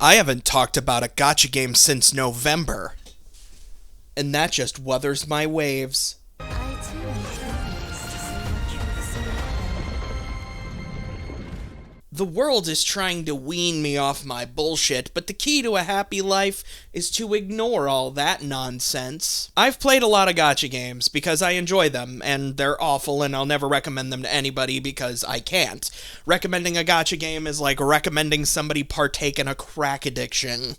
I haven't talked about a gacha game since November. And that just wuthers my waves. The world is trying to wean me off my bullshit, but the key to a happy life is to ignore all that nonsense. I've played a lot of gacha games because I enjoy them, and they're awful, and I'll never recommend them to anybody because I can't. Recommending a gacha game is like recommending somebody partake in a crack addiction.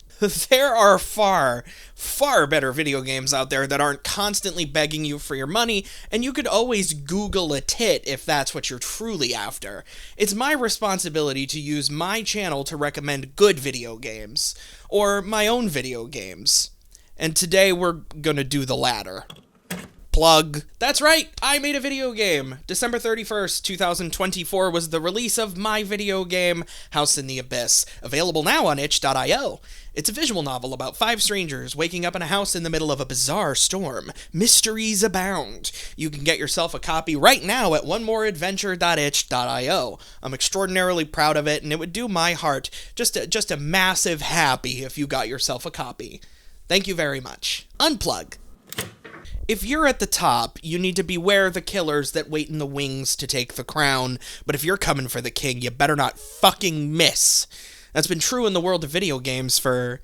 There are far better video games out there that aren't constantly begging you for your money, and you could always Google a tit if that's what you're truly after. It's my responsibility to use my channel to recommend good video games, or my own video games. And today we're gonna do the latter. Plug. That's right, I made a video game. December 31st, 2024 was the release of my video game, House in the Abyss, available now on itch.io. It's a visual novel about 5 strangers waking up in a house in the middle of a bizarre storm. Mysteries abound. You can get yourself a copy right now at onemoreadventure.itch.io. I'm extraordinarily proud of it, and it would do my heart just a massive happy if you got yourself a copy. Thank you very much. Unplug. If you're at the top, you need to beware the killers that wait in the wings to take the crown, but if you're coming for the king, you better not fucking miss. That's been true in the world of video games for,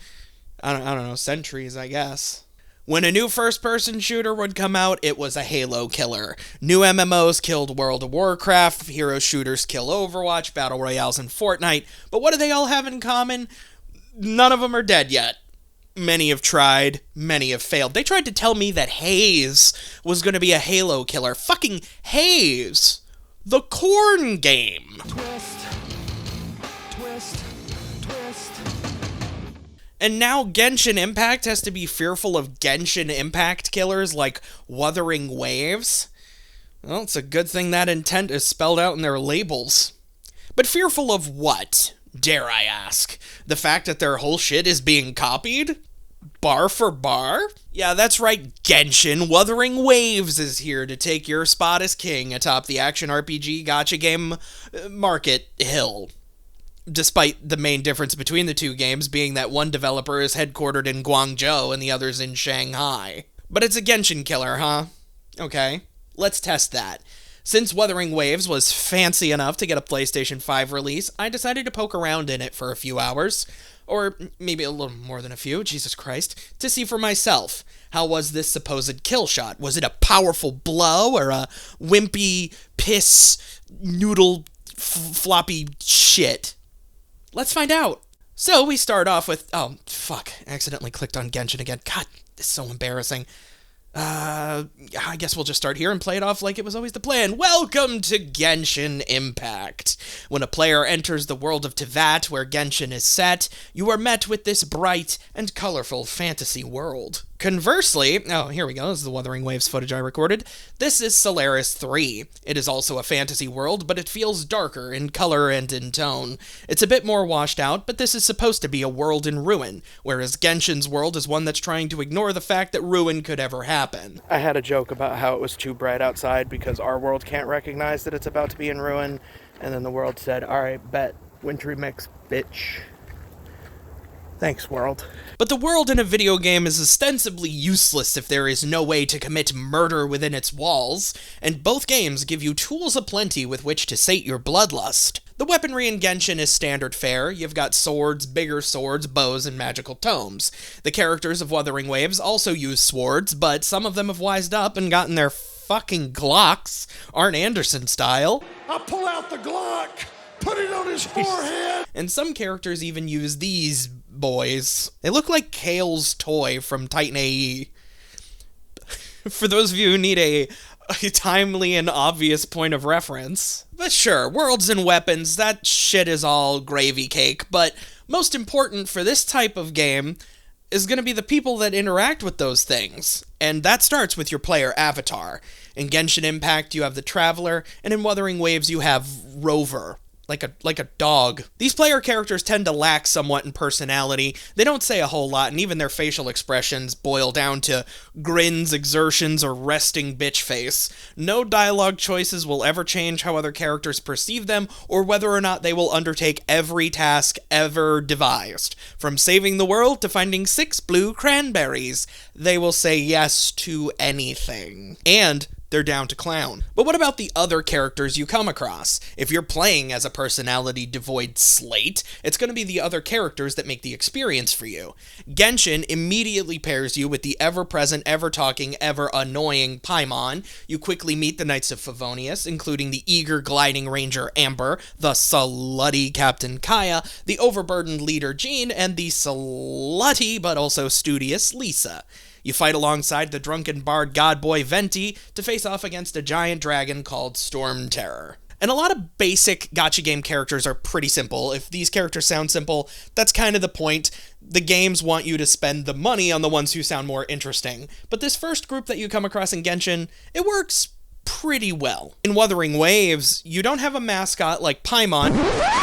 I don't know, centuries, I guess. When a new first-person shooter would come out, it was a Halo killer. New MMOs killed World of Warcraft, hero shooters kill Overwatch, Battle Royales in Fortnite, but what do they all have in common? None of them are dead yet. Many have tried, many have failed. They tried to tell me that Haze was going to be a Halo killer. Fucking Haze! The corn game! Twist. And now Genshin Impact has to be fearful of Genshin Impact killers like Wuthering Waves? Well, it's a good thing that intent is spelled out in their labels. But fearful of what, dare I ask? The fact that their whole shit is being copied? Bar for bar? Yeah, that's right, Genshin. Wuthering Waves is here to take your spot as king atop the action RPG gacha game market hill. Despite the main difference between the two games being that one developer is headquartered in Guangzhou and the other's in Shanghai. But it's a Genshin killer, huh? Okay, let's test that. Since Wuthering Waves was fancy enough to get a PlayStation 5 release, I decided to poke around in it for a few hours, or maybe a little more than a few, Jesus Christ, to see for myself. How was this supposed kill shot? Was it a powerful blow, or a wimpy, piss, noodle, floppy shit? Let's find out. So we start off with, oh, fuck, I accidentally clicked on Genshin again. God, this is so embarrassing. I guess we'll just start here and play it off like it was always the plan. Welcome to Genshin Impact. When a player enters the world of Teyvat, where Genshin is set, you are met with this bright and colorful fantasy world. Conversely, oh, here we go, this is the Wuthering Waves footage I recorded. This is Solaris 3. It is also a fantasy world, but it feels darker in color and in tone. It's a bit more washed out, but this is supposed to be a world in ruin, whereas Genshin's world is one that's trying to ignore the fact that ruin could ever happen. I had a joke about how it was too bright outside because our world can't recognize that it's about to be in ruin, and then the world said, alright, bet, wintry mix, bitch. Thanks, world. But the world in a video game is ostensibly useless if there is no way to commit murder within its walls, and both games give you tools aplenty with which to sate your bloodlust. The weaponry in Genshin is standard fare. You've got swords, bigger swords, bows, and magical tomes. The characters of Wuthering Waves also use swords, but some of them have wised up and gotten their fucking Glocks, Arn Anderson style. I'll pull out the Glock, put it on his forehead. And some characters even use these boys. They look like Kale's toy from Titan AE. For those of you who need a timely and obvious point of reference. But sure, worlds and weapons, that shit is all gravy cake, but most important for this type of game is going to be the people that interact with those things. And that starts with your player avatar. In Genshin Impact, you have the Traveler, and in Wuthering Waves, you have Rover. like a dog. These player characters tend to lack somewhat in personality. They don't say a whole lot, and even their facial expressions boil down to grins, exertions, or resting bitch face. No dialogue choices will ever change how other characters perceive them, or whether or not they will undertake every task ever devised. From saving the world to finding 6 blue cranberries, they will say yes to anything. And they're down to clown. But what about the other characters you come across? If you're playing as a personality-devoid slate, it's going to be the other characters that make the experience for you. Genshin immediately pairs you with the ever-present, ever-talking, ever-annoying Paimon. You quickly meet the Knights of Favonius, including the eager gliding ranger Amber, the slutty Captain Kaya, the overburdened leader Jean, and the slutty but also studious Lisa. You fight alongside the drunken bard godboy Venti to face off against a giant dragon called Storm Terror. And a lot of basic gacha game characters are pretty simple. If these characters sound simple, that's kind of the point. The games want you to spend the money on the ones who sound more interesting. But this first group that you come across in Genshin, it works pretty well. In Wuthering Waves, you don't have a mascot like Paimon.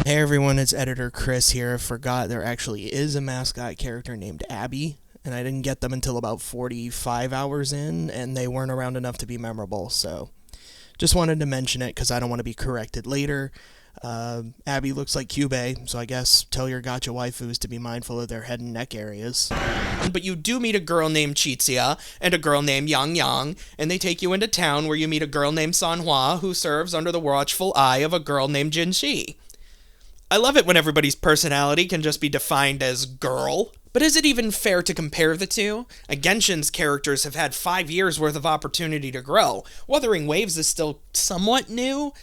Hey everyone, it's editor Chris here. I forgot there actually is a mascot character named Abby, and I didn't get them until about 45 hours in, and they weren't around enough to be memorable, so just wanted to mention it because I don't want to be corrected later. Abby looks like Cube, so I guess tell your gacha waifus to be mindful of their head and neck areas. But you do meet a girl named Chitsia and a girl named Yang Yang, and they take you into town where you meet a girl named Sanhua who serves under the watchful eye of a girl named Jinshi. I love it when everybody's personality can just be defined as girl. But is it even fair to compare the two? Genshin's characters have had 5 years worth of opportunity to grow. Wuthering Waves is still somewhat new.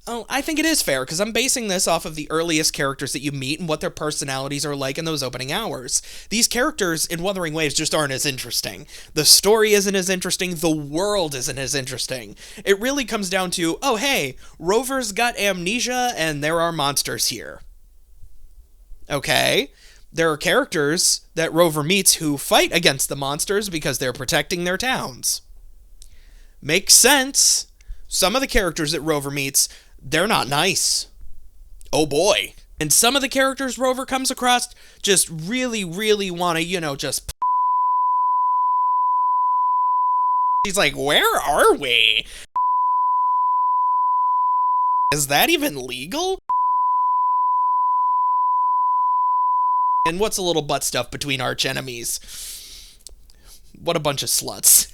Oh, I think it is fair, because I'm basing this off of the earliest characters that you meet and what their personalities are like in those opening hours. These characters in Wuthering Waves just aren't as interesting. The story isn't as interesting, the world isn't as interesting. It really comes down to, oh hey, Rover's got amnesia and there are monsters here. Okay. There are characters that Rover meets who fight against the monsters because they're protecting their towns. Makes sense. Some of the characters that Rover meets, they're not nice. Oh boy. And some of the characters Rover comes across just really, really want to, just... He's like, where are we? Is that even legal? And what's a little butt stuff between arch enemies? What a bunch of sluts.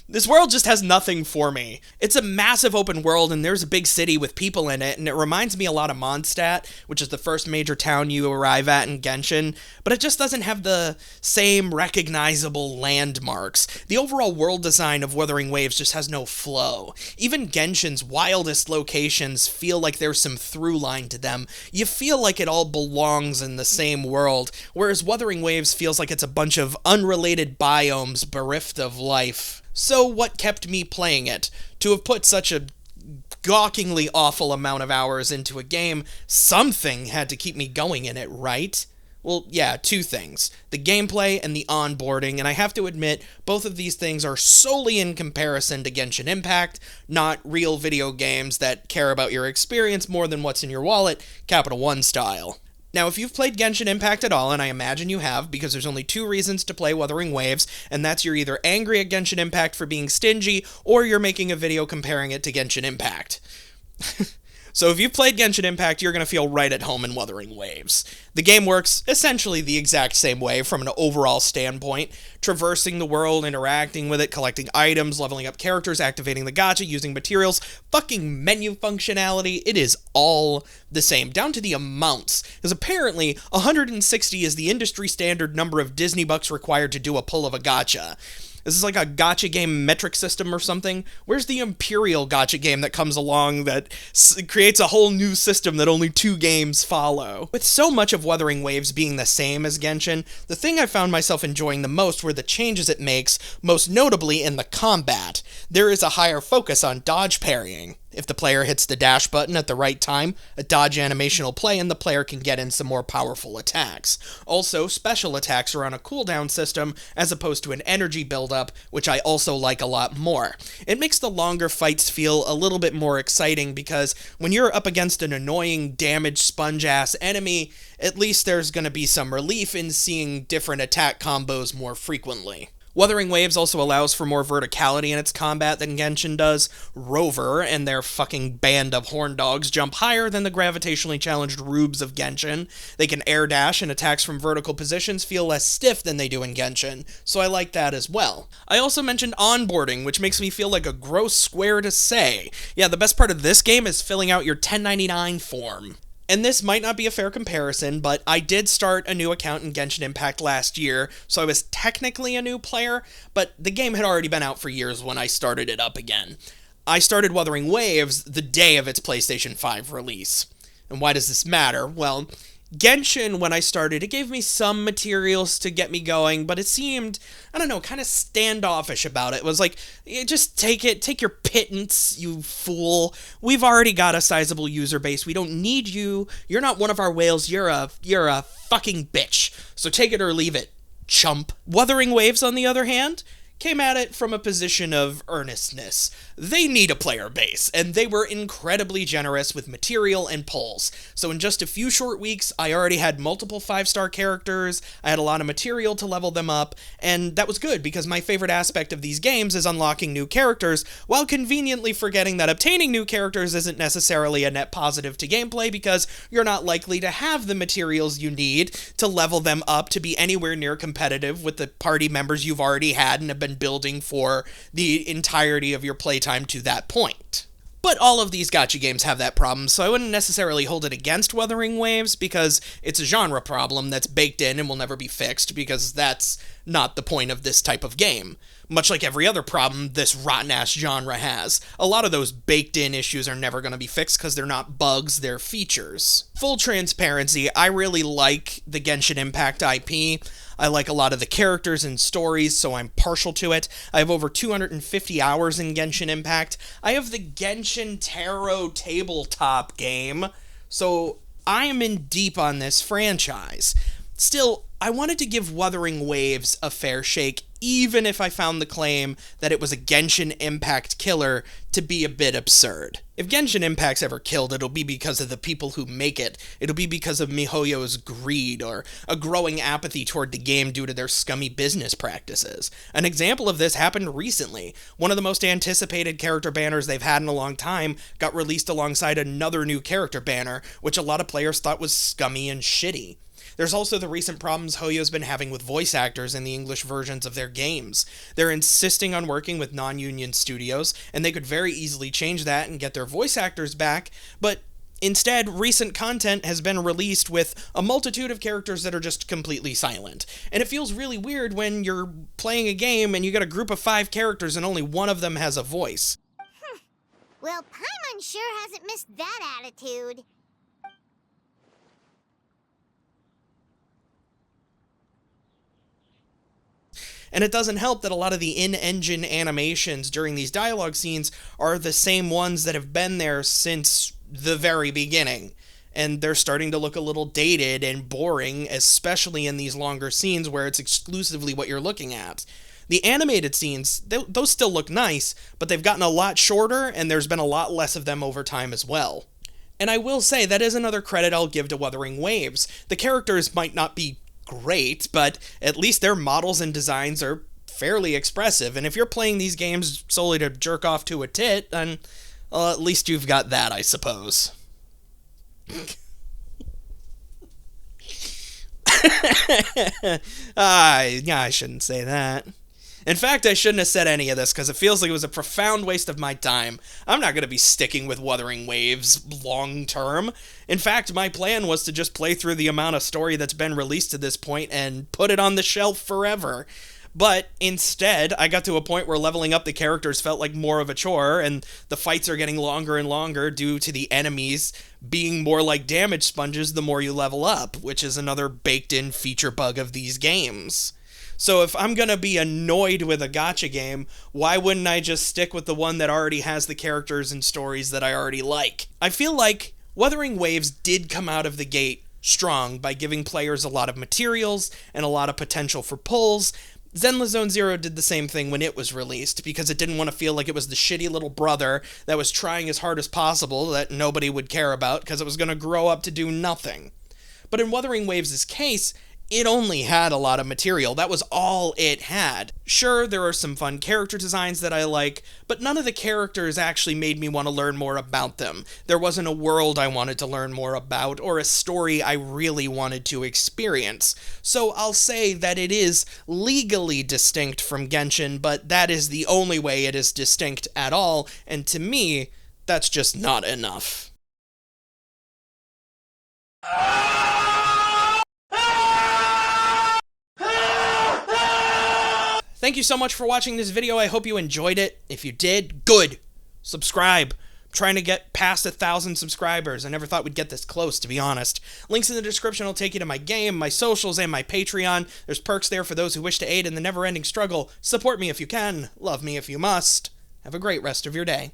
This world just has nothing for me. It's a massive open world, and there's a big city with people in it, and it reminds me a lot of Mondstadt, which is the first major town you arrive at in Genshin, but it just doesn't have the same recognizable landmarks. The overall world design of Wuthering Waves just has no flow. Even Genshin's wildest locations feel like there's some through line to them. You feel like it all belongs in the same world, whereas Wuthering Waves feels like it's a bunch of unrelated biomes bereft of life. So what kept me playing it? To have put such a gawkingly awful amount of hours into a game, something had to keep me going in it, right? Well, yeah, 2 things. The gameplay and the onboarding, and I have to admit, both of these things are solely in comparison to Genshin Impact, not real video games that care about your experience more than what's in your wallet, Capital One style. Now, if you've played Genshin Impact at all, and I imagine you have, because there's only 2 reasons to play Wuthering Waves, and that's you're either angry at Genshin Impact for being stingy, or you're making a video comparing it to Genshin Impact. So if you've played Genshin Impact, you're going to feel right at home in Wuthering Waves. The game works essentially the exact same way from an overall standpoint, traversing the world, interacting with it, collecting items, leveling up characters, activating the gacha, using materials, fucking menu functionality. It is all the same, down to the amounts, because apparently 160 is the industry standard number of Disney bucks required to do a pull of a gacha. This is like a gacha game metric system or something. Where's the Imperial gacha game that comes along that creates a whole new system that only 2 games follow? With so much of Wuthering Waves being the same as Genshin, the thing I found myself enjoying the most were the changes it makes, most notably in the combat. There is a higher focus on dodge parrying. If the player hits the dash button at the right time, a dodge animation will play and the player can get in some more powerful attacks. Also, special attacks are on a cooldown system as opposed to an energy buildup, which I also like a lot more. It makes the longer fights feel a little bit more exciting because when you're up against an annoying damage sponge-ass enemy, at least there's going to be some relief in seeing different attack combos more frequently. Wuthering Waves also allows for more verticality in its combat than Genshin does. Rover and their fucking band of horn dogs jump higher than the gravitationally challenged rubes of Genshin. They can air dash, and attacks from vertical positions feel less stiff than they do in Genshin, so I like that as well. I also mentioned onboarding, which makes me feel like a gross square to say. Yeah, the best part of this game is filling out your 1099 form. And this might not be a fair comparison, but I did start a new account in Genshin Impact last year, so I was technically a new player, but the game had already been out for years when I started it up again. I started Wuthering Waves the day of its PlayStation 5 release. And why does this matter? Well, Genshin, when I started, it gave me some materials to get me going, but it seemed, I don't know, kind of standoffish about it. It was like, just take your pittance, you fool. We've already got a sizable user base. We don't need you. You're not one of our whales. You're a fucking bitch. So take it or leave it, chump. Wuthering Waves, on the other hand, came at it from a position of earnestness. They need a player base, and they were incredibly generous with material and polls. So in just a few short weeks, I already had multiple 5-star characters, I had a lot of material to level them up, and that was good because my favorite aspect of these games is unlocking new characters, while conveniently forgetting that obtaining new characters isn't necessarily a net positive to gameplay because you're not likely to have the materials you need to level them up to be anywhere near competitive with the party members you've already had and have been building for the entirety of your playtime to that point. But all of these gacha games have that problem, so I wouldn't necessarily hold it against Wuthering Waves because it's a genre problem that's baked in and will never be fixed because that's not the point of this type of game. Much like every other problem this rotten-ass genre has. A lot of those baked-in issues are never going to be fixed because they're not bugs, they're features. Full transparency, I really like the Genshin Impact IP. I like a lot of the characters and stories, so I'm partial to it. I have over 250 hours in Genshin Impact. I have the Genshin Tarot tabletop game, so I am in deep on this franchise. Still, I wanted to give Wuthering Waves a fair shake, even if I found the claim that it was a Genshin Impact killer to be a bit absurd. If Genshin Impact's ever killed, it'll be because of the people who make it. It'll be because of MiHoYo's greed, or a growing apathy toward the game due to their scummy business practices. An example of this happened recently. One of the most anticipated character banners they've had in a long time got released alongside another new character banner, which a lot of players thought was scummy and shitty. There's also the recent problems Hoyo's been having with voice actors in the English versions of their games. They're insisting on working with non-union studios, and they could very easily change that and get their voice actors back, but instead, recent content has been released with a multitude of characters that are just completely silent. And it feels really weird when you're playing a game and you got a group of 5 characters and only one of them has a voice. Well, Paimon sure hasn't missed that attitude. And it doesn't help that a lot of the in-engine animations during these dialogue scenes are the same ones that have been there since the very beginning. And they're starting to look a little dated and boring, especially in these longer scenes where it's exclusively what you're looking at. The animated scenes, those still look nice, but they've gotten a lot shorter, and there's been a lot less of them over time as well. And I will say, that is another credit I'll give to Wuthering Waves. The characters might not be great, but at least their models and designs are fairly expressive, and if you're playing these games solely to jerk off to a tit, then, well, at least you've got that, I suppose. I shouldn't say that. In fact, I shouldn't have said any of this, because it feels like it was a profound waste of my time. I'm not going to be sticking with Wuthering Waves long term. In fact, my plan was to just play through the amount of story that's been released to this point and put it on the shelf forever. But instead, I got to a point where leveling up the characters felt like more of a chore, and the fights are getting longer and longer due to the enemies being more like damage sponges the more you level up, which is another baked-in feature bug of these games. So if I'm gonna be annoyed with a gacha game, why wouldn't I just stick with the one that already has the characters and stories that I already like? I feel like Wuthering Waves did come out of the gate strong by giving players a lot of materials and a lot of potential for pulls. Zenless Zone Zero did the same thing when it was released, because it didn't want to feel like it was the shitty little brother that was trying as hard as possible that nobody would care about because it was going to grow up to do nothing. But in Wuthering Waves' case, it only had a lot of material. That was all it had. Sure, there are some fun character designs that I like, but none of the characters actually made me want to learn more about them. There wasn't a world I wanted to learn more about, or a story I really wanted to experience. So I'll say that it is legally distinct from Genshin, but that is the only way it is distinct at all, and to me, that's just not enough. Thank you so much for watching this video. I hope you enjoyed it. If you did, good. Subscribe. I'm trying to get past 1,000 subscribers. I never thought we'd get this close, to be honest. Links in the description will take you to my game, my socials, and my Patreon. There's perks there for those who wish to aid in the never-ending struggle. Support me if you can. Love me if you must. Have a great rest of your day.